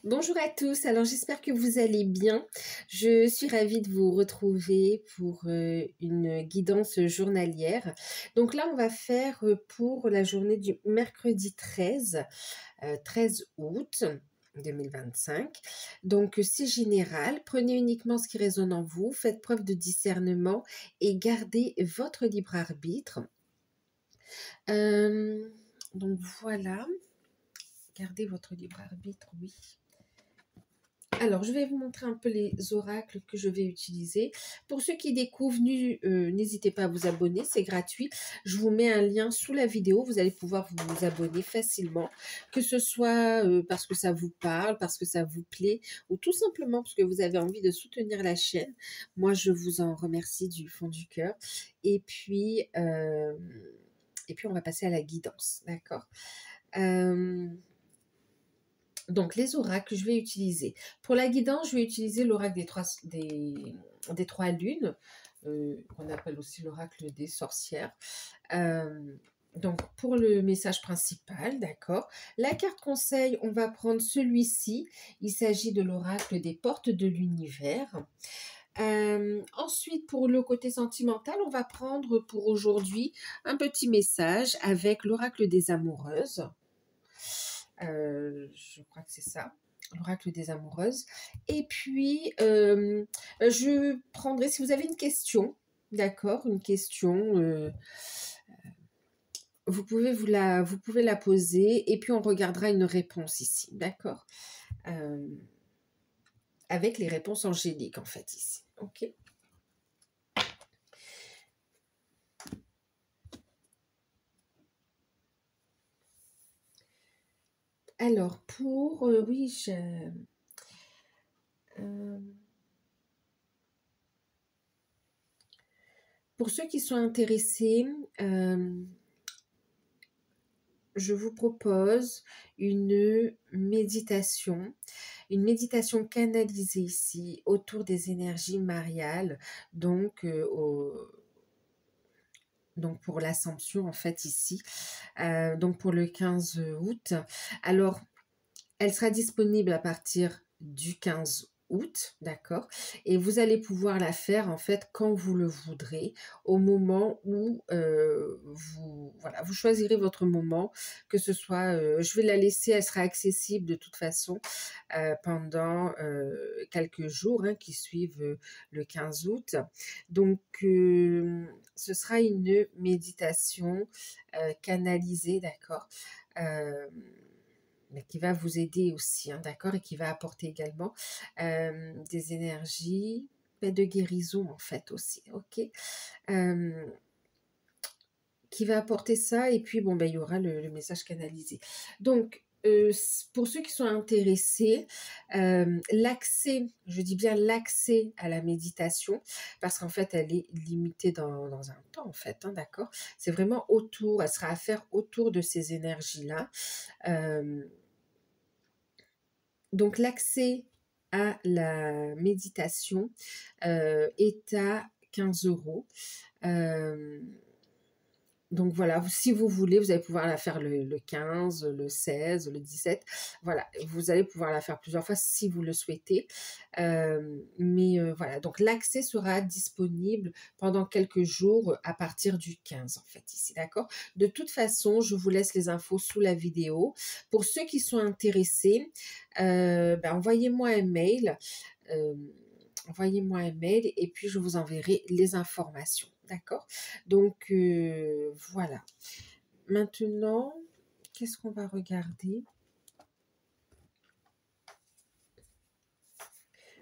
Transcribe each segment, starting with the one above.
Bonjour à tous, alors j'espère que vous allez bien. Je suis ravie de vous retrouver pour une guidance journalière. Donc là, on va faire pour la journée du mercredi 13 août 2025. Donc c'est général, prenez uniquement ce qui résonne en vous, faites preuve de discernement et gardez votre libre arbitre. Euh, donc voilà, gardez votre libre arbitre, oui. Alors, je vais vous montrer un peu les oracles que je vais utiliser. Pour ceux qui découvrent, n'hésitez pas à vous abonner, c'est gratuit. Je vous mets un lien sous la vidéo, vous allez pouvoir vous abonner facilement, que ce soit parce que ça vous parle, parce que ça vous plaît, ou tout simplement parce que vous avez envie de soutenir la chaîne. Moi, je vous en remercie du fond du cœur. Et puis, on va passer à la guidance, d'accord. Donc, les oracles que je vais utiliser. Pour la guidance, je vais utiliser l'oracle des trois lunes, qu'on appelle aussi l'oracle des sorcières. Donc, pour le message principal, d'accord. La carte conseil, on va prendre celui-ci. Il s'agit de l'oracle des portes de l'univers. Ensuite, pour le côté sentimental, on va prendre pour aujourd'hui un petit message avec l'oracle des amoureuses. Je crois que c'est ça, l'oracle des amoureuses. Et puis, je prendrai, si vous avez une question, d'accord, une question, vous pouvez la poser et puis on regardera une réponse ici, d'accord, avec les réponses angéliques en fait ici, ok. Alors, pour, pour ceux qui sont intéressés, je vous propose une méditation canalisée ici autour des énergies mariales, donc pour l'Ascension en fait ici, donc pour le 15 août. Alors, elle sera disponible à partir du 15 août, d'accord? Et vous allez pouvoir la faire en fait quand vous le voudrez, au moment où vous choisirez votre moment, que ce soit, je vais la laisser, elle sera accessible de toute façon pendant quelques jours qui suivent le 15 août. Donc, ce sera une méditation canalisée, d'accord, mais qui va vous aider aussi, d'accord, et qui va apporter également des énergies de guérison en fait aussi, ok, qui va apporter ça, et puis bon, il y aura le message canalisé. Donc, pour ceux qui sont intéressés, l'accès, je dis bien l'accès à la méditation, parce qu'en fait, elle est limitée dans un temps, en fait, d'accord. C'est vraiment autour, elle sera à faire autour de ces énergies-là. Donc, l'accès à la méditation est à 15 €. Donc voilà, si vous voulez, vous allez pouvoir la faire le 15, le 16, le 17. Voilà, vous allez pouvoir la faire plusieurs fois si vous le souhaitez. Voilà, donc l'accès sera disponible pendant quelques jours à partir du 15 en fait ici, d'accord? De toute façon, je vous laisse les infos sous la vidéo. Pour ceux qui sont intéressés, envoyez-moi un mail. Envoyez-moi un mail et puis je vous enverrai les informations, d'accord? Donc, voilà. Maintenant, qu'est-ce qu'on va regarder?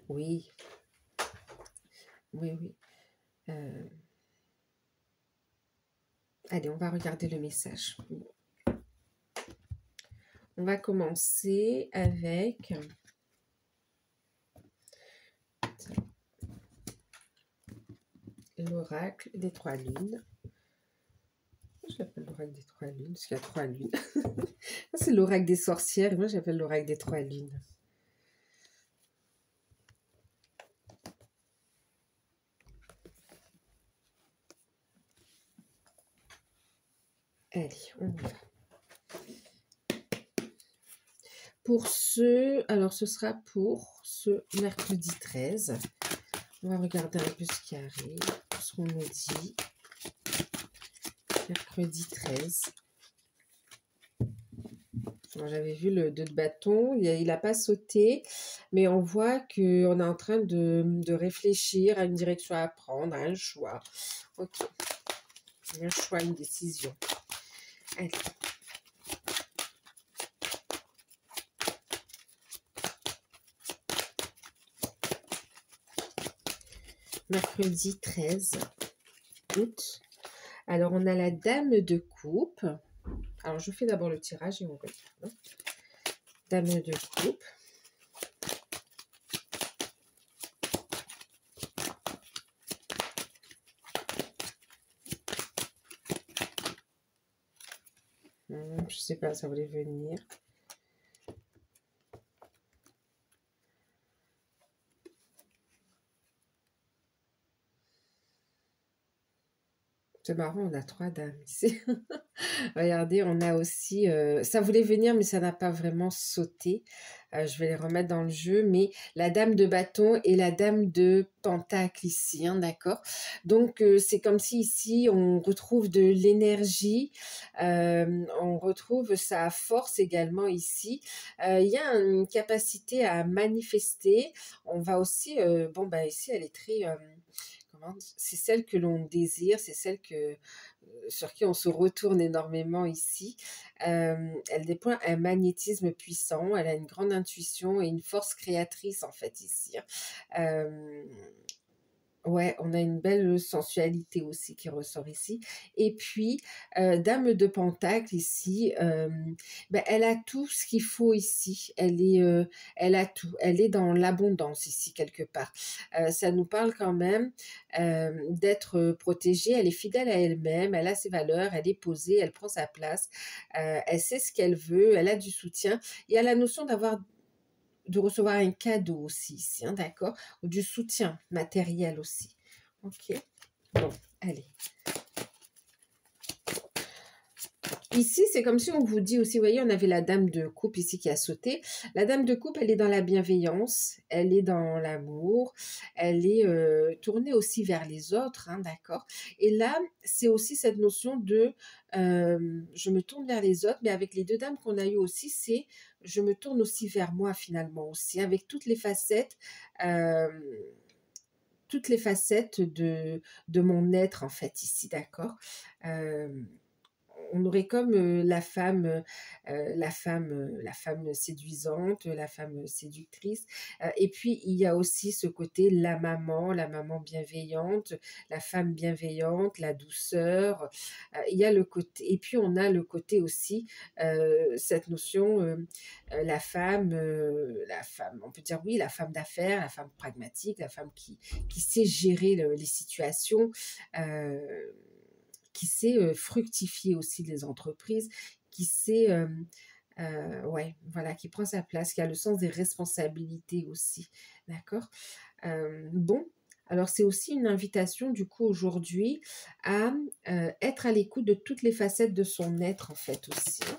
Oui, oui, oui. Allez, on va regarder le message. On va commencer avec l'oracle des trois lunes. Je l'appelle l'oracle des trois lunes, parce qu'il y a trois lunes. C'est l'oracle des sorcières, et moi j'appelle l'oracle des trois lunes. Allez, on y va. pour ce... Alors, ce sera pour ce mercredi 13. On va regarder un peu ce qui arrive, ce qu'on nous dit. Mercredi 13. J'avais vu le 2 de bâton, il n'a pas sauté, mais on voit qu'on est en train de réfléchir à une direction à prendre, à un choix. Ok, un choix, une décision. Allez. Mercredi 13 août. Alors, on a la dame de coupe. Alors, je fais d'abord le tirage et on regarde. Dame de coupe. Je sais pas, ça voulait venir. C'est marrant, on a 3 dames ici. Regardez, on a aussi... ça voulait venir, mais ça n'a pas vraiment sauté. Je vais les remettre dans le jeu. Mais la dame de bâton et la dame de pentacle ici, hein, d'accord? Donc, c'est comme si ici, on retrouve de l'énergie. On retrouve sa force également ici. Il y a une capacité à manifester. On va aussi... bon, bah ici, elle est très... c'est celle que l'on désire, c'est celle sur qui on se retourne énormément ici. Elle déploie un magnétisme puissant, elle a une grande intuition et une force créatrice en fait ici. Ouais, on a une belle sensualité aussi qui ressort ici. Et puis, dame de pentacle ici, ben, elle a tout ce qu'il faut ici. Elle a tout. Elle est dans l'abondance ici, quelque part. Ça nous parle quand même d'être protégée. Elle est fidèle à elle-même, elle a ses valeurs, elle est posée, elle prend sa place, elle sait ce qu'elle veut, elle a du soutien. Il y a la notion de recevoir un cadeau aussi ici, hein, d'accord? Ou du soutien matériel aussi. Ok. Bon, allez. Ici, c'est comme si on vous dit aussi, vous voyez, on avait la dame de coupe ici qui a sauté. La dame de coupe, elle est dans la bienveillance, elle est dans l'amour, elle est tournée aussi vers les autres, hein, d'accord? Et là, c'est aussi cette notion de je me tourne vers les autres, mais avec les 2 dames qu'on a eues aussi, c'est je me tourne aussi vers moi finalement aussi, avec euh, toutes les facettes de mon être en fait ici, d'accord? On aurait comme la femme séduisante, la femme séductrice. Et puis, il y a aussi ce côté la maman bienveillante, la femme bienveillante, la douceur. Il y a le côté, et puis on a le côté aussi, cette notion, la femme, on peut dire oui, la femme d'affaires, la femme pragmatique, la femme qui sait gérer les situations. Qui sait fructifier aussi les entreprises, qui sait, ouais, voilà, qui prend sa place, qui a le sens des responsabilités aussi, d'accord? Bon, alors c'est aussi une invitation du coup aujourd'hui à être à l'écoute de toutes les facettes de son être en fait aussi, hein,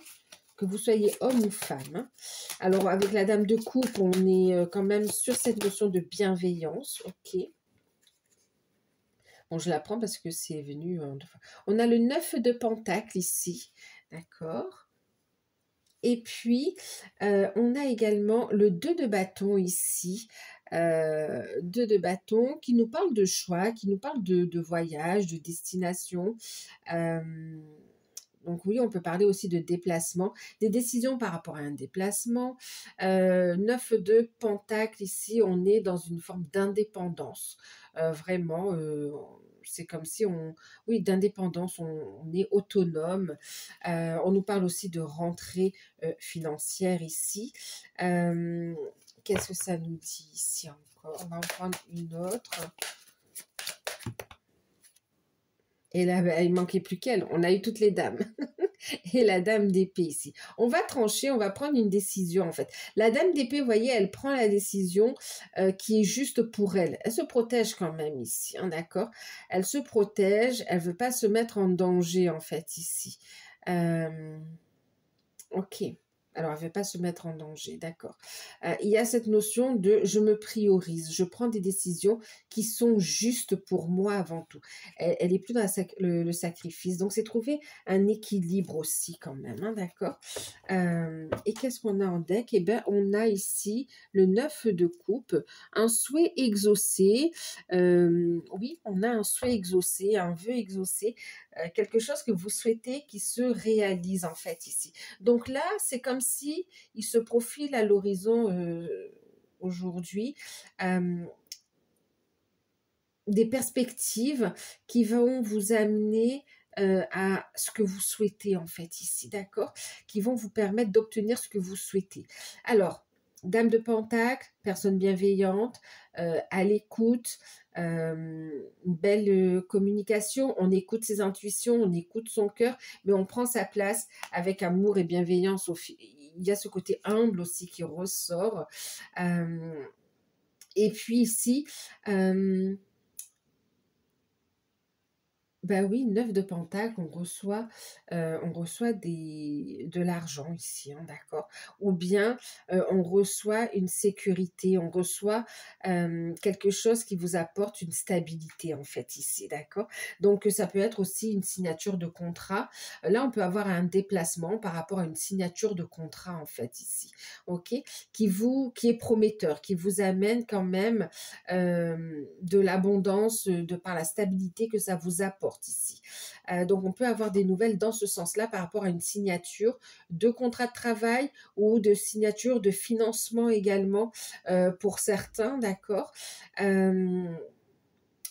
que vous soyez homme ou femme, hein. Alors avec la dame de coupe, on est quand même sur cette notion de bienveillance, ok? Bon, je la prends parce que c'est venu. On a le 9 de pentacle ici, d'accord? Et puis, on a également le 2 de bâton ici. 2 de bâton qui nous parle de choix, qui nous parle de voyage, de destination. Euh, donc oui, on peut parler aussi de déplacement, des décisions par rapport à un déplacement. 9 de pentacle ici, on est dans une forme d'indépendance. Vraiment, c'est comme si oui, d'indépendance, on est autonome. On nous parle aussi de rentrée financière ici. Qu'est-ce que ça nous dit ici encore? On va en prendre une autre. Et là, bah, il manquait plus qu'elle. On a eu toutes les dames. Et la dame d'épée ici. On va trancher, on va prendre une décision en fait. La dame d'épée, vous voyez, elle prend la décision qui est juste pour elle. Elle se protège quand même ici, hein, d'accord? Elle se protège, elle veut pas se mettre en danger en fait ici. Ok. Alors, elle ne veut pas se mettre en danger, d'accord. Il y a cette notion de je me priorise, je prends des décisions qui sont justes pour moi avant tout. Elle est plus dans le sacrifice. Donc, c'est trouver un équilibre aussi quand même, hein, d'accord. Et qu'est-ce qu'on a en deck? Eh bien, on a ici le 9 de coupe, un souhait exaucé. Oui, on a un souhait exaucé, un vœu exaucé, quelque chose que vous souhaitez qui se réalise en fait ici. Donc là, c'est comme si il se profile à l'horizon aujourd'hui des perspectives qui vont vous amener à ce que vous souhaitez en fait ici, d'accord? Qui vont vous permettre d'obtenir ce que vous souhaitez. Alors, Dame de Pentacle, personne bienveillante, à l'écoute, une belle communication, on écoute ses intuitions, on écoute son cœur, mais on prend sa place avec amour et bienveillance. Il y a ce côté humble aussi qui ressort. Et puis ici, bah oui, 9 de Pentacle, on reçoit de l'argent ici, hein, d'accord? Ou bien on reçoit une sécurité, on reçoit quelque chose qui vous apporte une stabilité en fait ici, d'accord? Donc ça peut être aussi une signature de contrat. Là, on peut avoir un déplacement par rapport à une signature de contrat en fait ici, ok? Qui est prometteur, qui vous amène quand même de l'abondance de par la stabilité que ça vous apporte ici. Donc, on peut avoir des nouvelles dans ce sens-là par rapport à une signature de contrat de travail ou de signature de financement également pour certains, d'accord. Et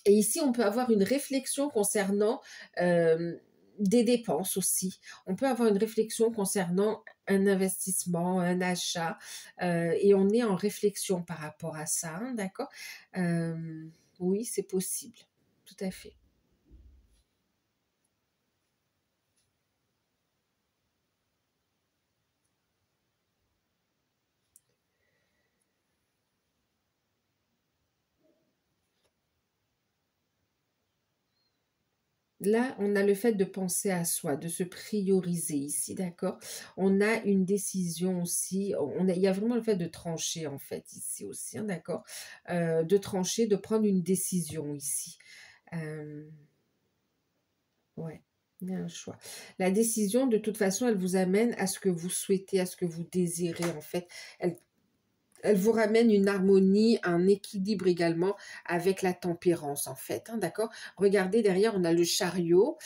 ici, on peut avoir une réflexion concernant des dépenses aussi. On peut avoir une réflexion concernant un investissement, un achat, et on est en réflexion par rapport à ça, hein, d'accord. Oui, c'est possible, tout à fait. Là, on a le fait de penser à soi, de se prioriser ici, d'accord? On a une décision aussi, il y a vraiment le fait de trancher en fait ici aussi, hein, d'accord? De trancher, de prendre une décision ici. Euh, ouais, il y a un choix. La décision, de toute façon, elle vous amène à ce que vous souhaitez, à ce que vous désirez en fait. Elle vous ramène une harmonie, un équilibre également avec la tempérance en fait, hein, d'accord? Regardez derrière, on a le chariot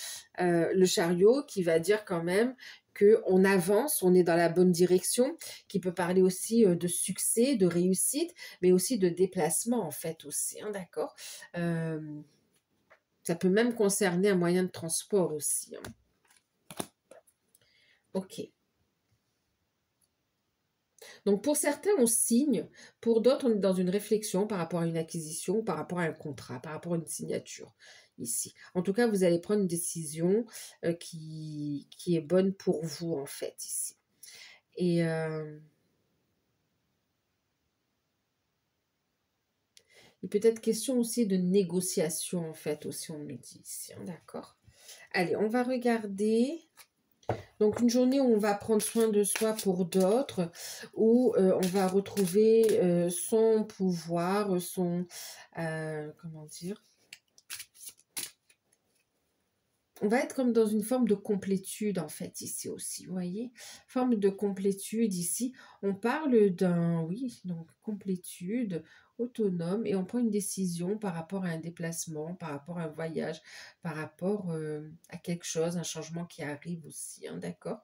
qui va dire quand même qu'on avance, on est dans la bonne direction, qui peut parler aussi de succès, de réussite, mais aussi de déplacement en fait aussi, hein, d'accord? Ça peut même concerner un moyen de transport aussi, hein. Ok. Donc pour certains, on signe, pour d'autres, on est dans une réflexion par rapport à une acquisition, par rapport à un contrat, par rapport à une signature ici. En tout cas, vous allez prendre une décision qui est bonne pour vous, en fait, ici. Et il peut être question aussi de négociation, en fait, aussi, on me dit ici, hein, d'accord? Allez, on va regarder. Donc, une journée où on va prendre soin de soi pour d'autres, où on va retrouver son pouvoir, comment dire, on va être comme dans une forme de complétude, en fait, ici aussi, vous voyez? Forme de complétude ici. On parle oui, donc complétude, autonome, et on prend une décision par rapport à un déplacement, par rapport à un voyage, par rapport à quelque chose, un changement qui arrive aussi, hein, d'accord?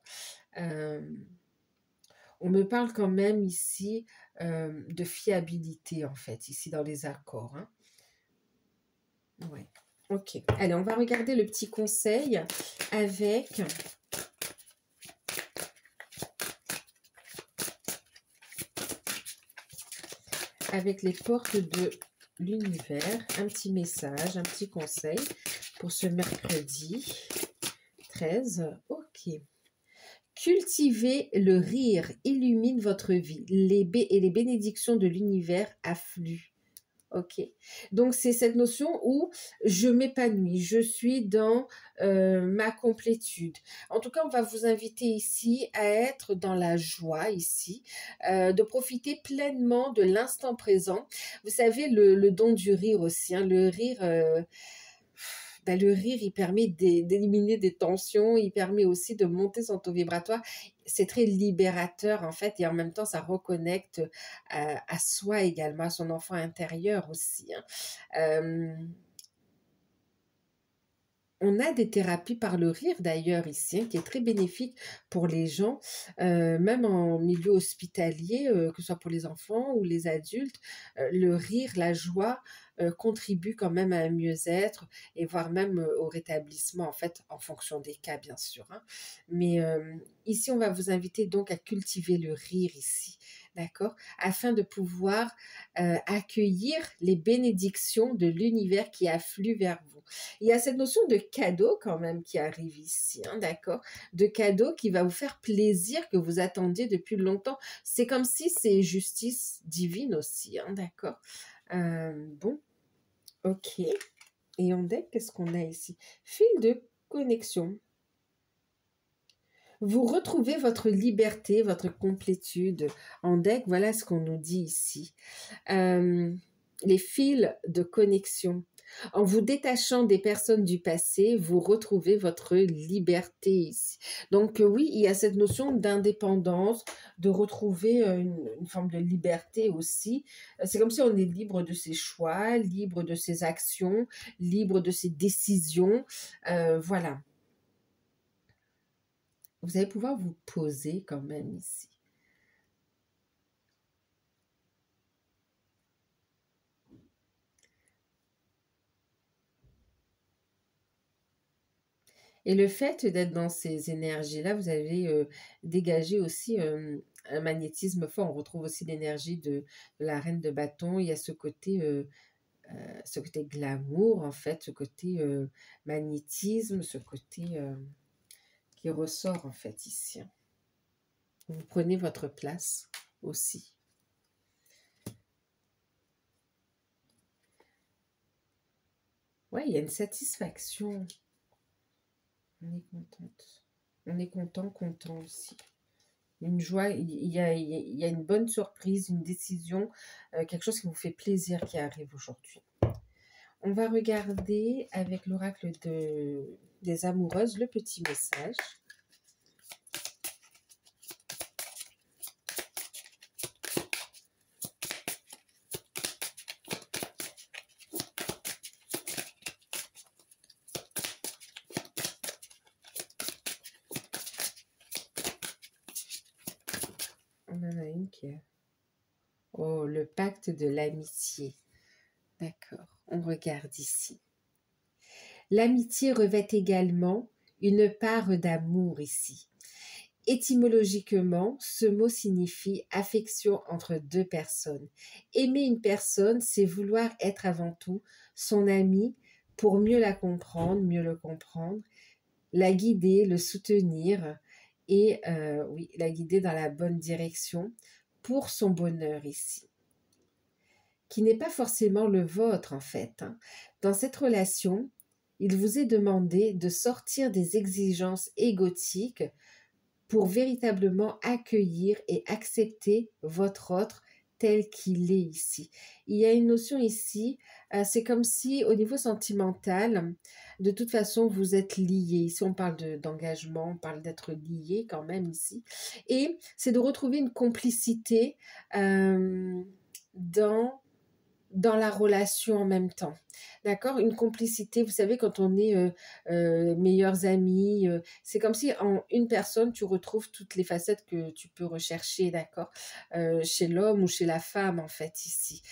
Euh, on me parle quand même ici de fiabilité, en fait, ici dans les accords, hein. Ouais. Ok. Allez, on va regarder le petit conseil avec les portes de l'univers. Un petit message, un petit conseil pour ce mercredi 13. Ok. Cultivez le rire, illumine votre vie. Les bénédictions de l'univers affluent. OK. Donc c'est cette notion où je m'épanouis, je suis dans, ma complétude. En tout cas, on va vous inviter ici à être dans la joie ici, de profiter pleinement de l'instant présent. Vous savez le don du rire aussi, hein, le rire, le rire, il permet d'éliminer des tensions, il permet aussi de monter son taux vibratoire. C'est très libérateur en fait et en même temps ça reconnecte à soi également, à son enfant intérieur aussi, hein. On a des thérapies par le rire d'ailleurs ici, hein, qui est très bénéfique pour les gens, même en milieu hospitalier, que ce soit pour les enfants ou les adultes. Le rire, la joie, contribue quand même à un mieux-être et voire même, au rétablissement en fait, en fonction des cas bien sûr, hein. Mais, ici on va vous inviter donc à cultiver le rire ici, d'accord? Afin de pouvoir, accueillir les bénédictions de l'univers qui affluent vers vous. Il y a cette notion de cadeau quand même qui arrive ici, hein, d'accord? De cadeau qui va vous faire plaisir, que vous attendiez depuis longtemps. C'est comme si c'est justice divine aussi, hein, d'accord? Bon, ok. Et en deck, qu'est-ce qu'on a ici? Fil de connexion. Vous retrouvez votre liberté, votre complétude. En deck, voilà ce qu'on nous dit ici. Les fils de connexion. En vous détachant des personnes du passé, vous retrouvez votre liberté ici. Donc oui, il y a cette notion d'indépendance, de retrouver une forme de liberté aussi. C'est comme si on est libre de ses choix, libre de ses actions, libre de ses décisions. Voilà. Vous allez pouvoir vous poser quand même ici. Et le fait d'être dans ces énergies-là, vous allez dégager aussi un magnétisme fort. On retrouve aussi l'énergie de la reine de bâton. Il y a ce côté glamour, en fait, ce côté magnétisme, ce côté qui ressort, en fait, ici. Vous prenez votre place aussi. Ouais, il y a une satisfaction. On est contente. On est content, content aussi. Une joie, il y a une bonne surprise, une décision, quelque chose qui vous fait plaisir qui arrive aujourd'hui. On va regarder avec l'oracle des amoureuses le petit message. On en a une qui est... Oh, le pacte de l'amitié. D'accord, on regarde ici. L'amitié revêt également une part d'amour ici. Étymologiquement, ce mot signifie affection entre deux personnes. Aimer une personne, c'est vouloir être avant tout son ami pour mieux la comprendre, mieux le comprendre, la guider, le soutenir et oui, la guider dans la bonne direction pour son bonheur ici, qui n'est pas forcément le vôtre en fait, hein. Dans cette relation, il vous est demandé de sortir des exigences égotiques pour véritablement accueillir et accepter votre autre tel qu'il est ici. Il y a une notion ici, c'est comme si au niveau sentimental, de toute façon, vous êtes liés. Ici, on parle d'engagement, on parle d'être liés quand même ici. Et c'est de retrouver une complicité dans la relation en même temps. D'accord? Une complicité, vous savez, quand on est meilleurs amis, c'est comme si en une personne, tu retrouves toutes les facettes que tu peux rechercher, d'accord? Chez l'homme ou chez la femme, en fait, ici.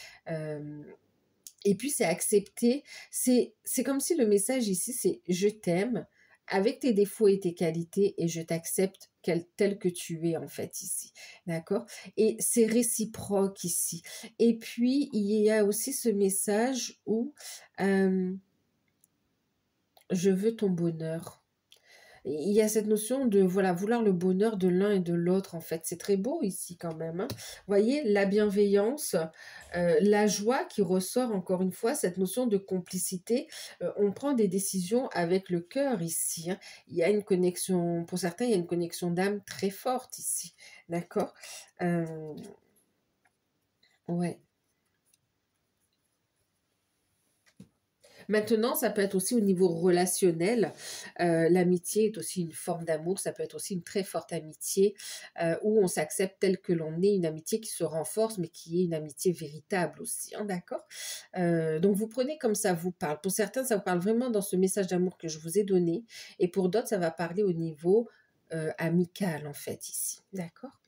Et puis, c'est accepter. C'est comme si le message ici, c'est je t'aime avec tes défauts et tes qualités et je t'accepte tel que tu es en fait ici. D'accord? Et c'est réciproque ici. Et puis, il y a aussi ce message où je veux ton bonheur. il y a cette notion de voilà, vouloir le bonheur de l'un et de l'autre, en fait. C'est très beau ici quand même, hein. Vous voyez, la bienveillance, la joie qui ressort encore une fois, cette notion de complicité. On prend des décisions avec le cœur ici, hein. Il y a une connexion, pour certains, il y a une connexion d'âme très forte ici. D'accord. Ouais. Maintenant, ça peut être aussi au niveau relationnel. L'amitié est aussi une forme d'amour. Ça peut être aussi une très forte amitié où on s'accepte tel que l'on est. Une amitié qui se renforce, mais qui est une amitié véritable aussi, hein, d'accord. Donc, vous prenez comme ça vous parle. Pour certains, ça vous parle vraiment dans ce message d'amour que je vous ai donné. Et pour d'autres, ça va parler au niveau amical, en fait, ici. D'accord.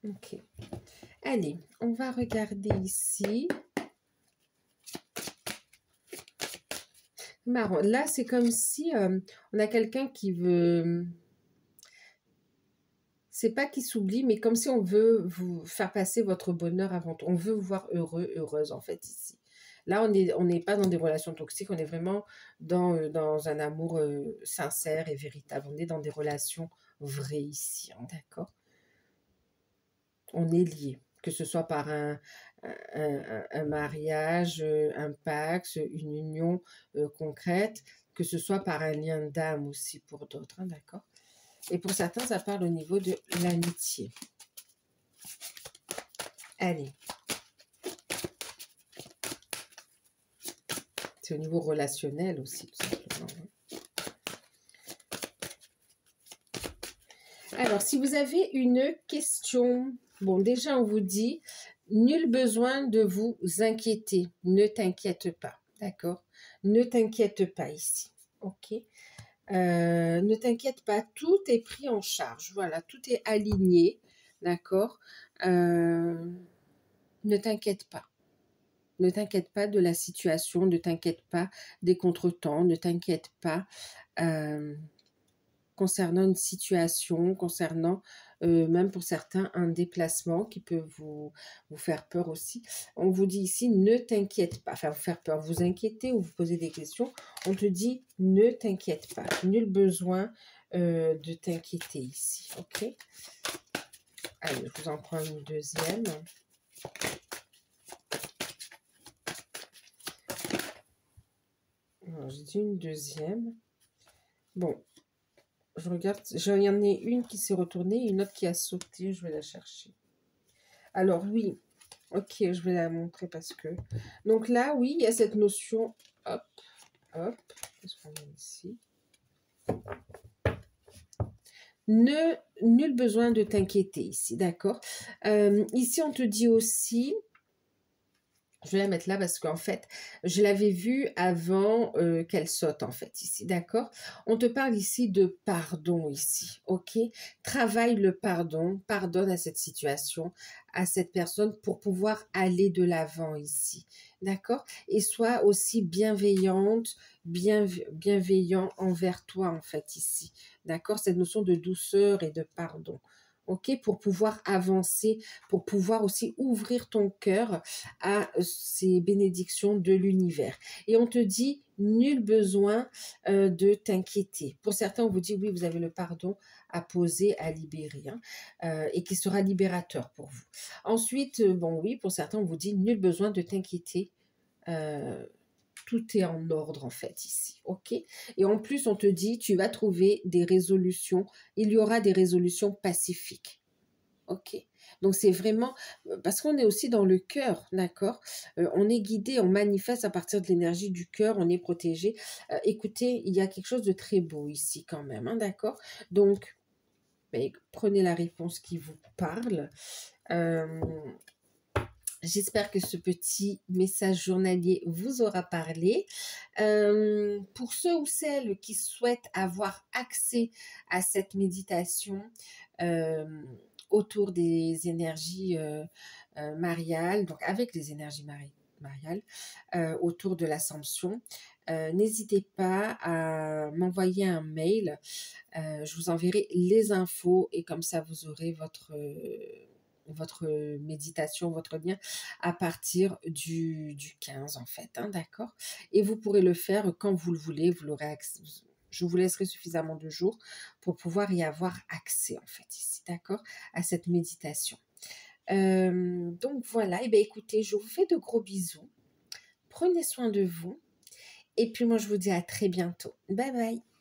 Ok. Allez, on va regarder ici. Marrant. Là, c'est comme si on a quelqu'un qui veut. C'est pas qu'il s'oublie, mais comme si on veut vous faire passer votre bonheur avant tout. On veut vous voir heureux, heureuse, en fait, ici. Là, on n'est pas dans des relations toxiques, on est vraiment dans un amour sincère et véritable. On est dans des relations vraies ici, hein, d'accord? On est liés, que ce soit par un mariage, un pacte, une union concrète, que ce soit par un lien d'âme aussi pour d'autres, hein, d'accord? Et pour certains, ça parle au niveau de l'amitié. Allez. C'est au niveau relationnel aussi, tout simplement. Alors, si vous avez une question, bon, déjà, on vous dit, nul besoin de vous inquiéter. Ne t'inquiète pas, d'accord? Ne t'inquiète pas ici, ok? Ne t'inquiète pas, tout est pris en charge. Voilà, tout est aligné, d'accord? Ne t'inquiète pas. Ne t'inquiète pas de la situation, ne t'inquiète pas des contretemps, ne t'inquiète pas concernant une situation, concernant même pour certains un déplacement qui peut vous faire peur aussi. On vous dit ici, ne t'inquiète pas, enfin vous faire peur, vous inquiéter ou vous poser des questions. On te dit, ne t'inquiète pas, nul besoin de t'inquiéter ici, ok? Allez, je vous en prends une deuxième. J'ai dit une deuxième. Bon, je regarde, j'en ai une qui s'est retournée et une autre qui a sauté, je vais la chercher. Alors oui, ok, je vais la montrer parce que... Donc là, oui, il y a cette notion, hop, hop, qu'est-ce qu'on a ici? Nul besoin de t'inquiéter ici, d'accord? Ici, on te dit aussi... Je vais la mettre là parce qu'en fait, je l'avais vue avant qu'elle saute en fait ici, d'accord? On te parle ici de pardon ici, ok? Travaille le pardon, pardonne à cette situation, à cette personne pour pouvoir aller de l'avant ici, d'accord? Et sois aussi bienveillante, bienveillant envers toi en fait ici, d'accord? Cette notion de douceur et de pardon. Ok, pour pouvoir avancer, pour pouvoir aussi ouvrir ton cœur à ces bénédictions de l'univers. Et on te dit, nul besoin de t'inquiéter. Pour certains, on vous dit, oui, vous avez le pardon à poser, à libérer, hein, et qui sera libérateur pour vous. Ensuite, bon, oui, pour certains, on vous dit, nul besoin de t'inquiéter. Tout est en ordre en fait ici, ok? Et en plus, on te dit, tu vas trouver des résolutions, il y aura des résolutions pacifiques, ok? Donc c'est vraiment, parce qu'on est aussi dans le cœur, d'accord? On est guidé, on manifeste à partir de l'énergie du cœur, on est protégé. Écoutez, il y a quelque chose de très beau ici quand même, hein, d'accord? Donc, ben, prenez la réponse qui vous parle. J'espère que ce petit message journalier vous aura parlé. Pour ceux ou celles qui souhaitent avoir accès à cette méditation autour des énergies mariales, donc avec les énergies mariales, autour de l'ascension, n'hésitez pas à m'envoyer un mail. Je vous enverrai les infos et comme ça vous aurez votre votre méditation, votre lien à partir du 15 en fait, hein, d'accord? Et vous pourrez le faire quand vous le voulez, vous l'aurez je vous laisserai suffisamment de jours pour pouvoir y avoir accès en fait ici, d'accord? À cette méditation. Donc voilà, et bien écoutez, je vous fais de gros bisous. Prenez soin de vous et puis moi je vous dis à très bientôt. Bye bye.